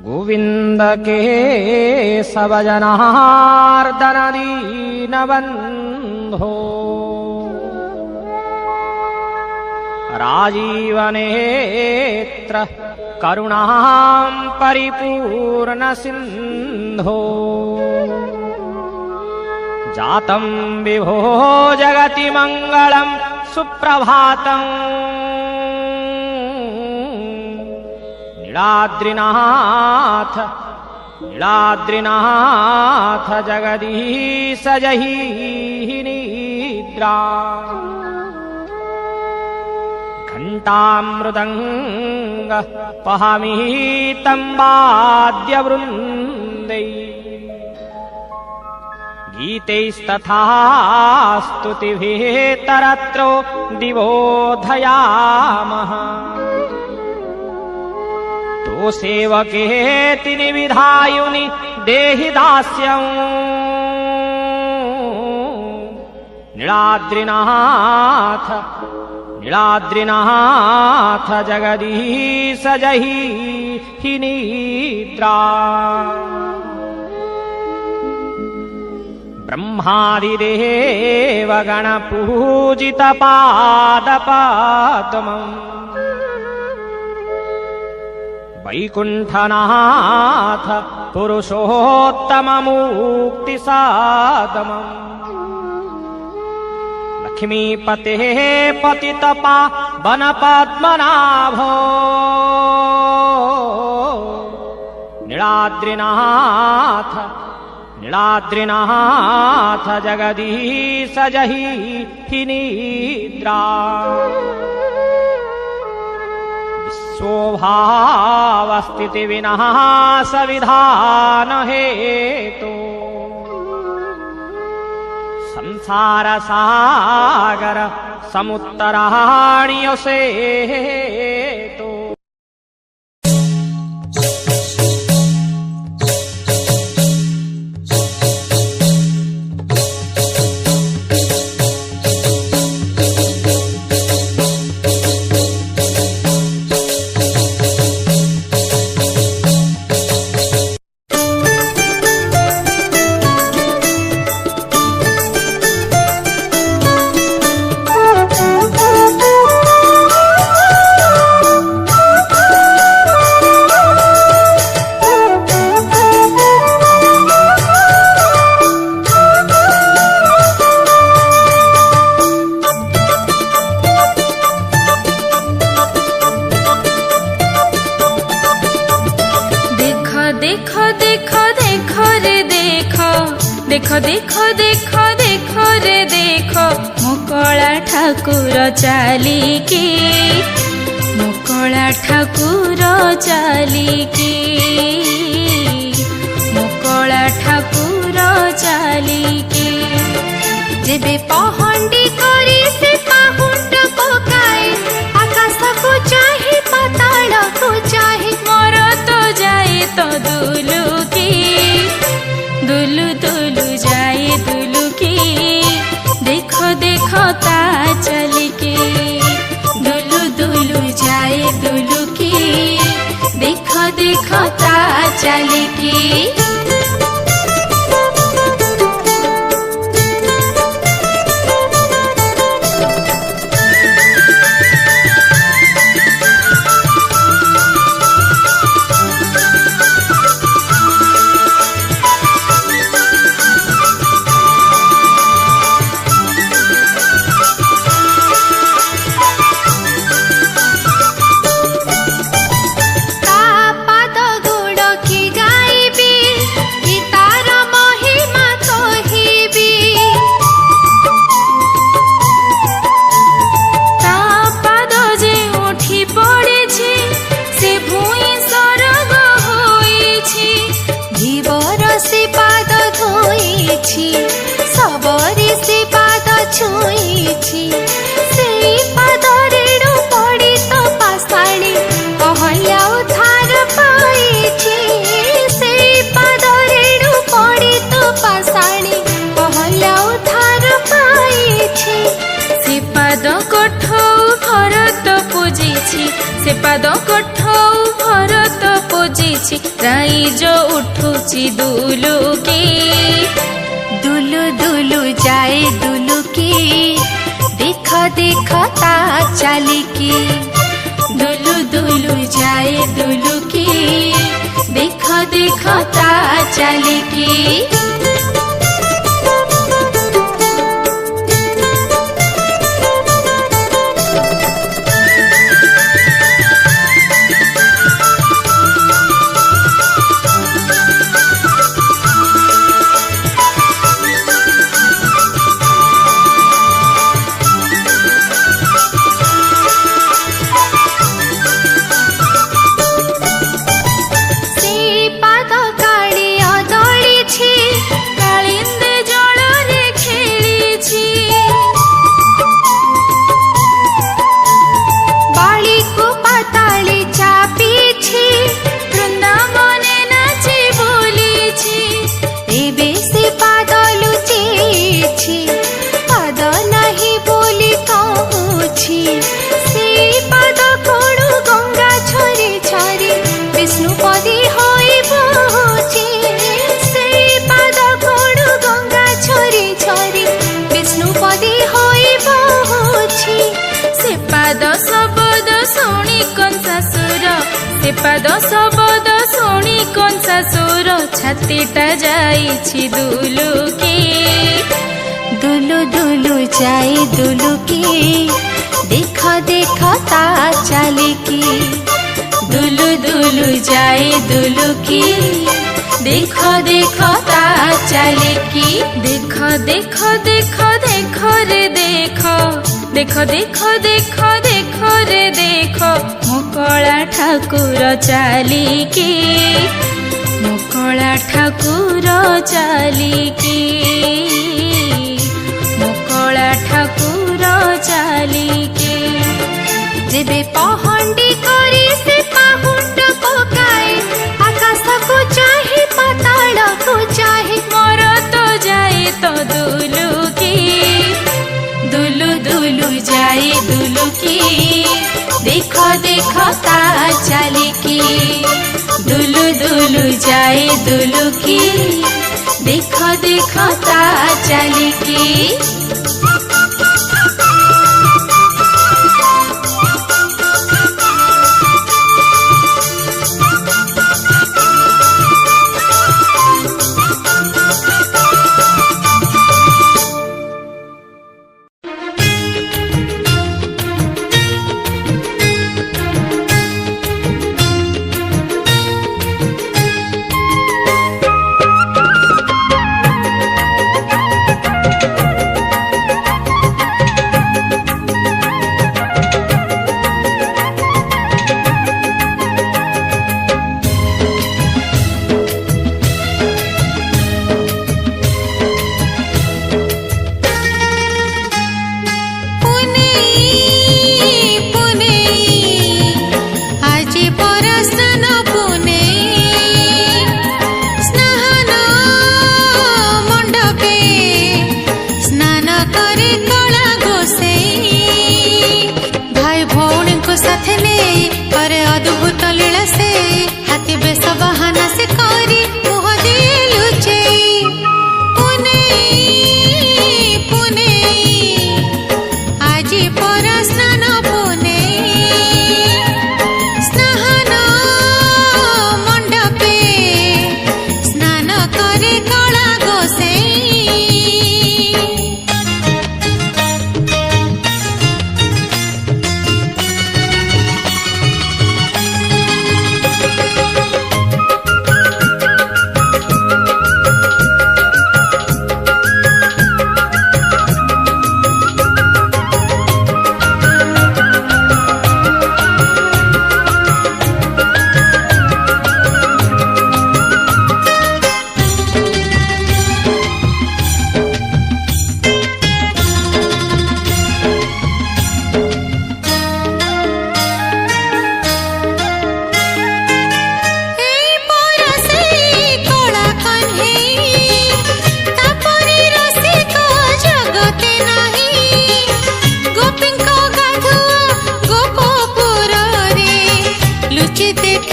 गोविंद केशव जनार्दन दीनबन्धो राजीवनेत्र करुणां परिपूर्ण सिन्धो जातं विभो जगति मंगलं सुप्रभातं नीलाद्रिनाथ जगदीश जहि निद्रा घंटामृदंग पहामीतं वाद्यवृन्दै गीतैस्तथा स्तुतिभिः तरत्रो दिवोधयामः तो सेवकेति निविधायुनि देहि दास्यं नीलाद्रिनाथ जगदीश जहि निद्रा ब्रह्मादिदेव गणपूजित पादपद्मम् वैकुण्ठनाथ पुरुषोत्तम मुक्तिसाधमम् लक्ष्मीपते पतितपावन पद्मनाभो नीलाद्रिनाथ जगदीश जहि निद्रा स्वभावस्थिति विनाश विधान हेतु संसार सागर समुत्तराणि सेतु देखो रे देखो मुकला ठाकुर चालिकी मुकला ठाकुर चालिकी मुकला ठाकुर चालिकी जेबे पहंडी करी से पाहुंड पकाए आकाश को चाहे पाताल को चाहे मोर तो जाए तो दुलुकी दुलु दुलु जाए दुलुकी देखो देखो ता चलिके दुलु दुलु जाए दुलुकी देखो देखो ता चलिके ପାଦ କଠଉ ଭରତ ପୂଜିଛି ସେ ପାଦ କଠଉ ଭରତ ପୂଜିଛି ରାଇଜ ଉଠୁଛି ଦୁଲୁକି ଦୁଲୁ ଦୁଲୁ ଯାଏ ଦୁଲୁକି ଦେଖ ଦେଖ ତା ଚାଲିକି ଦୁଲୁ ଦୁଲୁ ଯାଏ ଦୁଲୁକି ଦେଖ ଦେଖ ତା ଚାଲିକି ପାଦ ଶବଦ ଶୁଣି କଂସାସୁର ଛାତିଟା ଯାଇଛି ଦୁଲୁକି ଦୁଲୁ ଦୁଲୁ ଯାଏ ଦୁଲୁକି ଦେଖ ଦେଖ ତା ଚାଲିକି ଦୁଲୁ ଦୁଲୁ ଯାଏ ଦୁଲୁକି ଦେଖ ଦେଖ ତା ଚାଲିକି ଦେଖ ଦେଖ ଦେଖ ଦେଖ ରେ ଦେଖ ଦେଖ ଦେଖ ଦେଖ ଦେଖ ରେ ଦେଖ ମୋ କଳା ଠାକୁର ଚାଲିକି ମୋ କଳା ଠାକୁର ଚାଲିକି ମୋ କଳା ଠାକୁର ଚାଲିକି ଯେବେ ପହଣ୍ଡି କରି ସେ ପାହୁଣ୍ଡ ପକାଏ ଆକାଶକୁ ଚାହିଁ ପାତାଳକୁ ଚାହିଁ ମୋର ତ ଯାଏ ତ ଦୁଲୁକି ଦୁଲୁ ଦୁଲୁ ଯାଏ ଦୁଲୁକି ଦେଖ ଦେଖ ତା ଚାଲିକି ଦୁଲୁ ଦୁଲୁ ଯାଏ ଦୁଲୁକି ଦେଖ ଦେଖ ତା ଚାଲିକି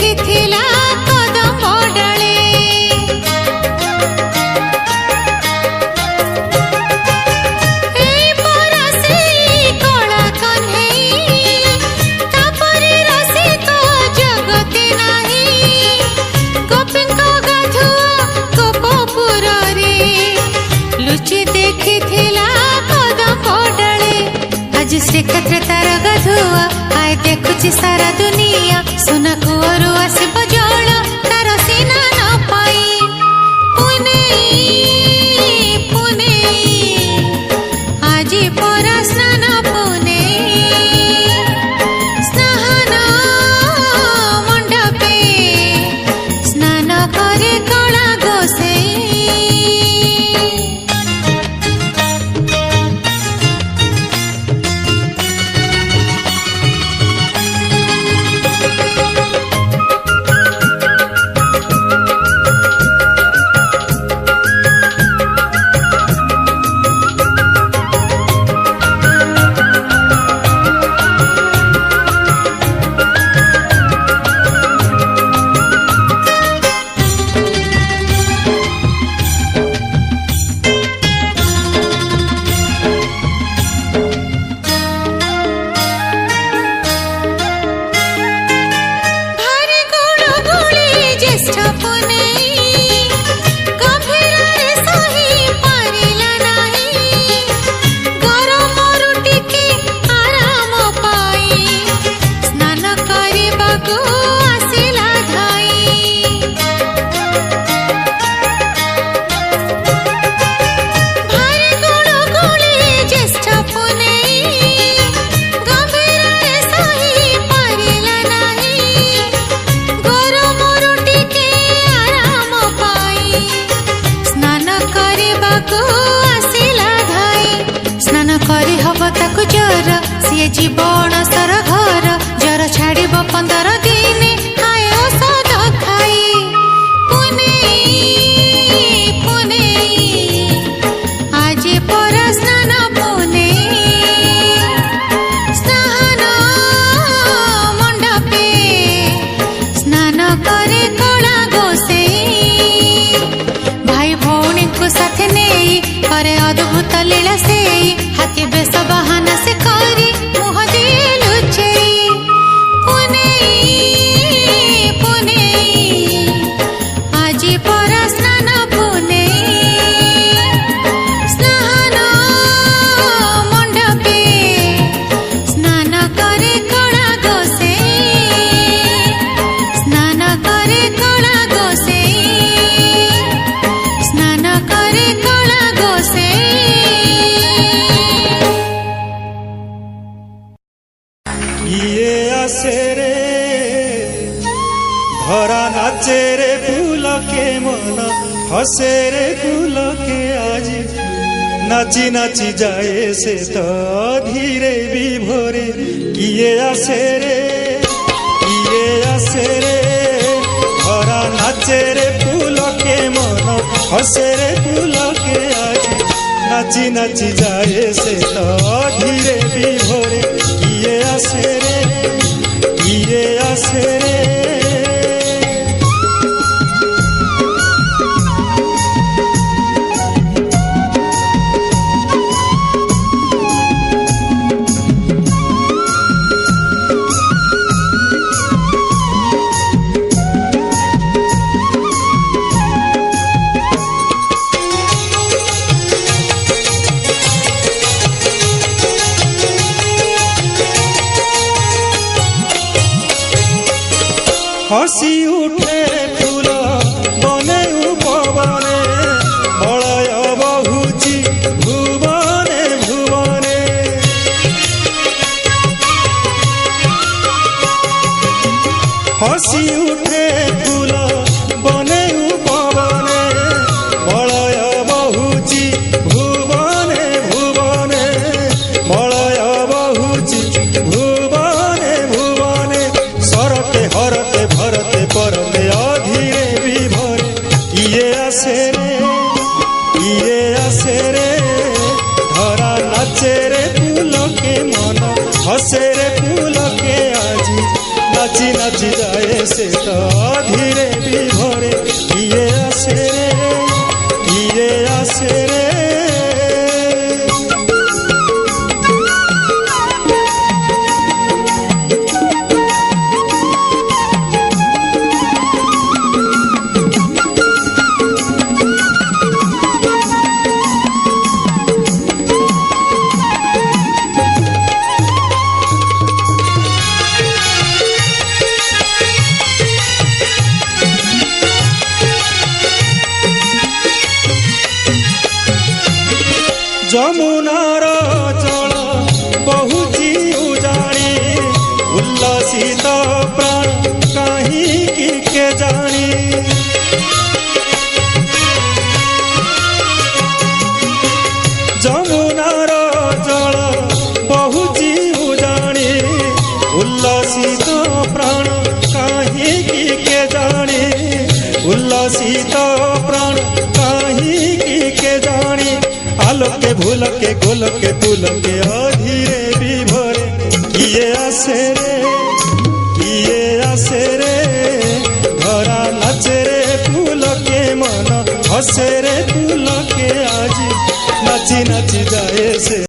ଦେଖିଥିଲା କଦମ୍ବ ଡାଳେ श्रीक्षेत्र तार गधुआ आए देखुची सारा दुनिया सुना कुआरू आसिब जल तार सीना न पाई पुने पुने आजी परा स्नान पुने स्नान मंडपे स्नान करे कला गोसेई जर सी जीवन सर घर जर छाड़ 15 दिन आए औषध खाई पुने पुने आज पर स्नान पुने स्नान मंडपे स्नान करे कला गोसेई भाई भौणी को साथ नहीं करे अद्भुत लीला से हाथी बेस बहाना से करी मुह दिए लुचेई पुने पुने आजी परा स्नान पुने स्नान मंडपे स्नान करे कला गोसेई स्नान करे कला गोसेई स्नान करे कला गोसेई रे धरा नाचे रे फूल के मन हसे रे फूल के आज नाची नाची जाए से तो धीरे विभोरे किए आसे रे धरा नाचे रे फूल के मन हसे रे फूल के आज नाची नाची जाए से तो धीरे विभोरे किए आसे रे हसी उठे फूल बने पवने बलय बहुची भुवने भुवने हसी उठे फूल बने पवने बलय बहुची भुवने भुवने बलय बहुची भुवने भुवने सरते हरते भरते परमे अधीरे विभोरे किए आसे रे धरा नाचे रे फूल के मन हसे रे फूल के आजी নাচি নাচি যায় সে তো ধীরে বিভোরে কিয়ে আসে রে কিয়ে আসে রে যমুনার জল বহুচি উজানি উল্লসিত প্রাণ কাহিকি কে জানি যমুনার জল বহুচি উজানি উল্লসিত প্রাণ কাহিকি কে জানি উল্লসিত প্রাণ কাহিকি কে জানি আলোকে ভুলকে গোলকে তুলকে অধীরে বিভোরে কিয়ে আসে রে কিয়ে আসে রে ধরা নাচে রে ফুলকে মন হসে রে ফুলকে আজি নাচি নাচি যায় সে